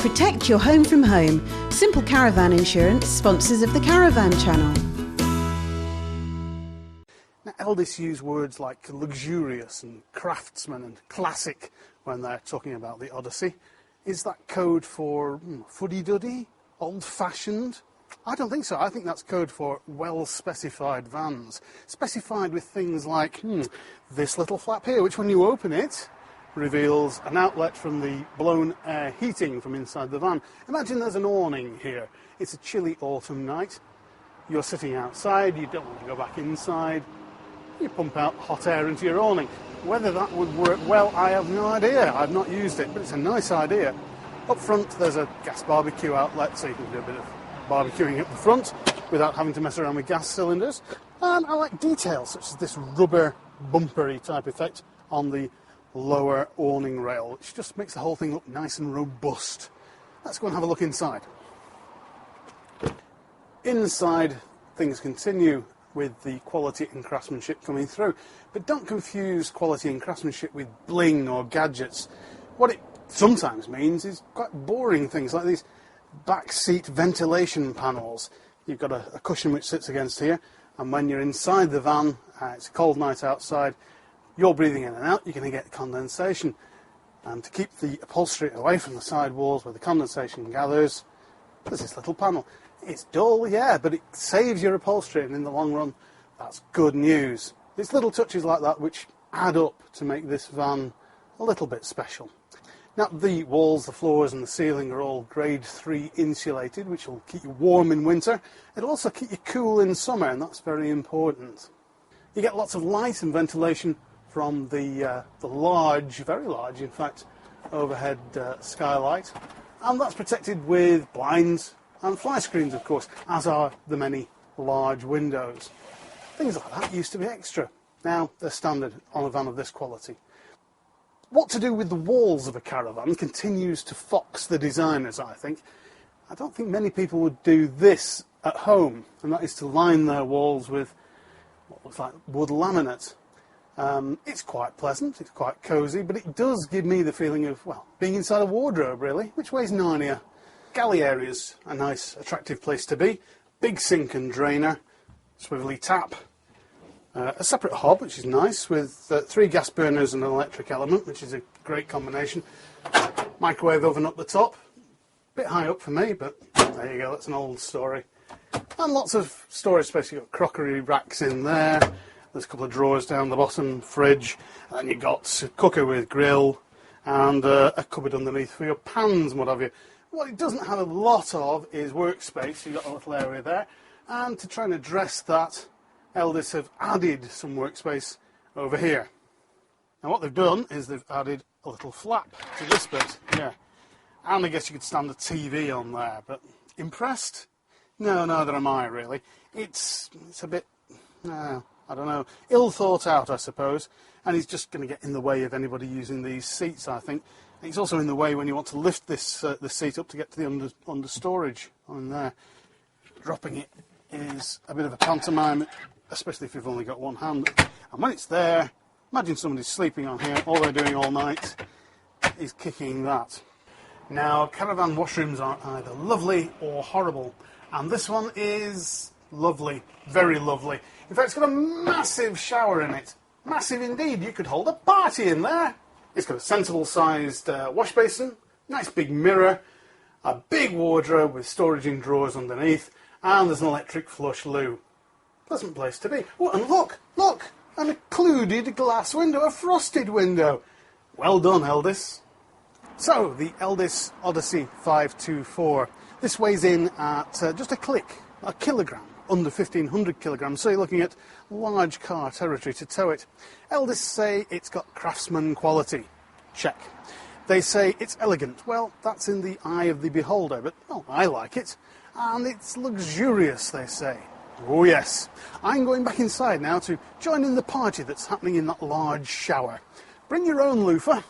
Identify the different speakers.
Speaker 1: Protect your home from home. Simple Caravan Insurance, sponsors of the Caravan Channel.
Speaker 2: Now, Elddis use words like luxurious and craftsman and classic when they're talking about the Odyssey. Is that code for fuddy-duddy, old-fashioned? I don't think so. I think that's code for well-specified vans. Specified with things like this little flap here, which when you open it, reveals an outlet from the blown air heating from inside the van. Imagine there's an awning here. It's a chilly autumn night. You're sitting outside, you don't want to go back inside. You pump out hot air into your awning. Whether that would work well, I have no idea. I've not used it, but it's a nice idea. Up front, there's a gas barbecue outlet, so you can do a bit of barbecuing at the front without having to mess around with gas cylinders. And I like details, such as this rubber bumpery type effect on the lower awning rail, which just makes the whole thing look nice and robust. Let's go and have a look inside. Inside, things continue with the quality and craftsmanship coming through. But don't confuse quality and craftsmanship with bling or gadgets. What it sometimes means is quite boring things like these backseat ventilation panels. You've got a cushion which sits against here, and when you're inside the van, it's a cold night outside, you're breathing in and out, you're going to get condensation. And to keep the upholstery away from the side walls where the condensation gathers, there's this little panel. It's dull, yeah, but it saves your upholstery, and in the long run, that's good news. It's little touches like that which add up to make this van a little bit special. Now, the walls, the floors and the ceiling are all grade 3 insulated, which will keep you warm in winter. It'll also keep you cool in summer, and that's very important. You get lots of light and ventilation from the large, very large in fact, overhead skylight, and that's protected with blinds and fly screens, of course, as are the many large windows. Things like that used to be extra. Now they're standard on a van of this quality. What to do with the walls of a caravan continues to fox the designers, I think. I don't think many people would do this at home, and that is to line their walls with what looks like wood laminate. It's quite pleasant, it's quite cosy, but it does give me the feeling of, well, being inside a wardrobe, really. Which way's Narnia? Galley area's a nice, attractive place to be. Big sink and drainer, swivelly tap, a separate hob, which is nice, with 3 gas burners and an electric element, which is a great combination. Microwave oven up the top. Bit high up for me, but there you go, that's an old story. And lots of storage space. You've got crockery racks in there. There's a couple of drawers down the bottom, fridge, and then you've got a cooker with grill and a cupboard underneath for your pans and what have you. What it doesn't have a lot of is workspace. You've got a little area there, and to try and address that, Elddis have added some workspace over here. Now what they've done is they've added a little flap to this bit, yeah. And I guess you could stand a TV on there, but impressed? No, neither am I really. It's a bit, I don't know, ill thought out, I suppose, and he's just going to get in the way of anybody using these seats, I think. It's also in the way when you want to lift this the seat up to get to the under storage on there. Dropping it is a bit of a pantomime, especially if you've only got one hand. And when it's there, imagine somebody's sleeping on here, all they're doing all night is kicking that. Now, Caravan Washrooms are either lovely or horrible, and this one is lovely, very lovely. In fact, it's got a massive shower in it. Massive indeed, you could hold a party in there. It's got a sensible sized wash basin, nice big mirror, a big wardrobe with storage in drawers underneath, and there's an electric flush loo. Pleasant place to be. Oh, and look, an occluded glass window, a frosted window. Well done, Elddis. So, the Elddis Odyssey 524. This weighs in at just a kilogram, under 1,500 kilograms, so you're looking at large car territory to tow it. Elddis say it's got craftsman quality. Check. They say it's elegant. Well, that's in the eye of the beholder, but, well, I like it. And it's luxurious, they say. Oh, yes. I'm going back inside now to join in the party that's happening in that large shower. Bring your own loofah.